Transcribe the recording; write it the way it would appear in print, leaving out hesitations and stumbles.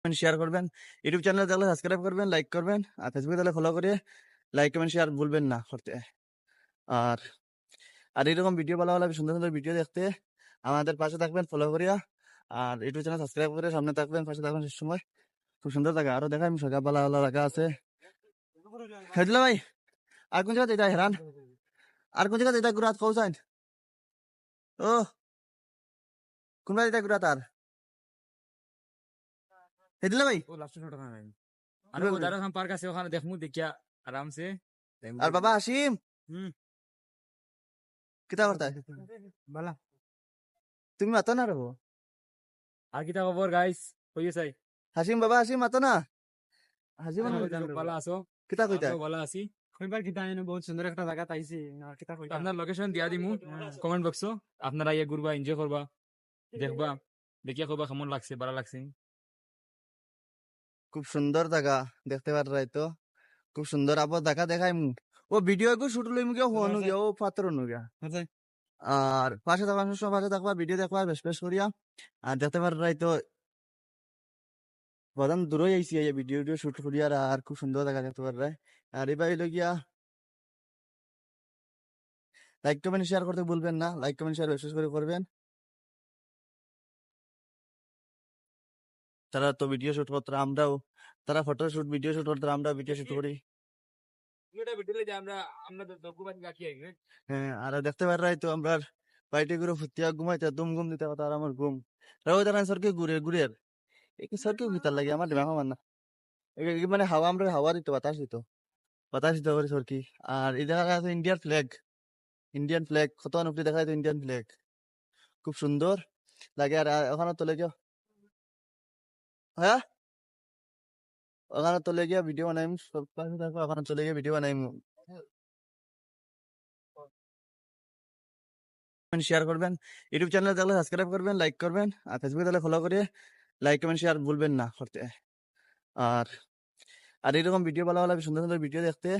Share করবেন। YouTube চ্যানেলে দেখলে সাবস্ক্রাইব করবেন, লাইক করবেন। আর ফেসবুকে দেখলে ফলো করে লাইক কমেন্ট শেয়ার ভুলবেন না করতে। আর আর এরকম ভিডিও ভালো ভালো সুন্দর সুন্দর ভিডিও দেখতে আমাদের পাশে থাকবেন ফলো করিয়া। আর ইউটিউব চ্যানেল সাবস্ক্রাইব করে সামনে থাকবেন, পাশে থাকবেন সব সময়। খুব সুন্দর জায়গা, আরো দেখাই সকাল ভালো ভালো জায়গা আছে। হেদলা ভাই, আর কোন জায়গাতে যাই হেরান? আর কোন জায়গাতে যাই ঘুরাত কৌসাইন? ও কোন জায়গাতে যাই ঘুরাত? আর হেদলা ভাই, ও লাস্ট ছোট না নাই আর ও দারুন পার্ক আছে ওখানে দেখমু দেখিয়া আরামসে আর বাবা হাসিম হুম কিতা করতা? বালা তুমি মাতো না রবো? আর কিতা খবর গাইস কইয়ে চাই হাসিম বাবা, হাসিম মাতো না? হাসিম ভালো আছো কিতা কইতা? আমরাও ভালো আছি কইবার কিতা এনে বহুত সুন্দর একটা জায়গা পাইছি না কিতা কইতা আপনার লোকেশন দিয়া দিমু কমেন্ট বক্স আপনারা ইয়ে ঘুরবা এনজয় করবা দেখবা দেখিয়া কইবা কেমন লাগছে ভালো লাগছে খুব সুন্দর জায়গা, দেখতে পারাই তো খুব সুন্দর। আবার দেখা দেখাই মু ও ভিডিও গো শুট লইমু গিয়া ফোন গিয়া ও পাত্র নু গিয়া। আর পাশে থাকবা সব পাশে থাকবা, ভিডিও দেখবা বেশ বেশ করিয়া। আর দেখতে পারাই তো প্রধান দূরই আইসি এই ভিডিও শুট করিয়া। আর খুব সুন্দর জায়গা দেখতে পারাই। আর এবার হইলো গিয়া লাইক কমেন্ট শেয়ার করতে ভুলবেন না, লাইক কমেন্ট শেয়ার বিশেষ করে করবেন। তারা তো ভিডিও শুট করতে, আমরাও তারা ফটো শুট ভিডিও শুট করতে, আমরা ভিডিও শুট করি। হ্যাঁ, আর দেখতে পারাই তো আমরা বাড়িতে ঘুরে ফুটিয়া ঘুমাইতে দুম ঘুম দিতে কথা। আর আমার ঘুম রাও দাঁড়ান সরকে ঘুরে ঘুরে এই সরকে ভিতর লাগে আমার দিমাগ আমার না। মানে হাওয়া, আমরা হাওয়া দিত, বাতাস দিত, বাতাস দিতে পারি সরকি। আর এই দেখা আছে ইন্ডিয়ার ফ্ল্যাগ, ইন্ডিয়ান ফ্ল্যাগ কত উপরে দেখা যায় ইন্ডিয়ান ফ্ল্যাগ, খুব সুন্দর লাগে। আর ওখানে তোলে গিয়া, হ্যাঁ ওখানে তোলে গিয়া ভিডিও বানাইম, সব পাশে থাকো, ওখানে চলে গিয়ে ভিডিও বানাইম। শেয়ার করবেন, ইউটিউব চ্যানেলে দেখলে সাবস্ক্রাইব করবেন, লাইক করবেন। আর ফেসবুকে দেখলে ফলো করে লাইক কমেন্ট শেয়ার ভুলবেন না করতে। আর আর এরকম ভিডিও ভালো ভালো সুন্দর সুন্দর ভিডিও দেখতে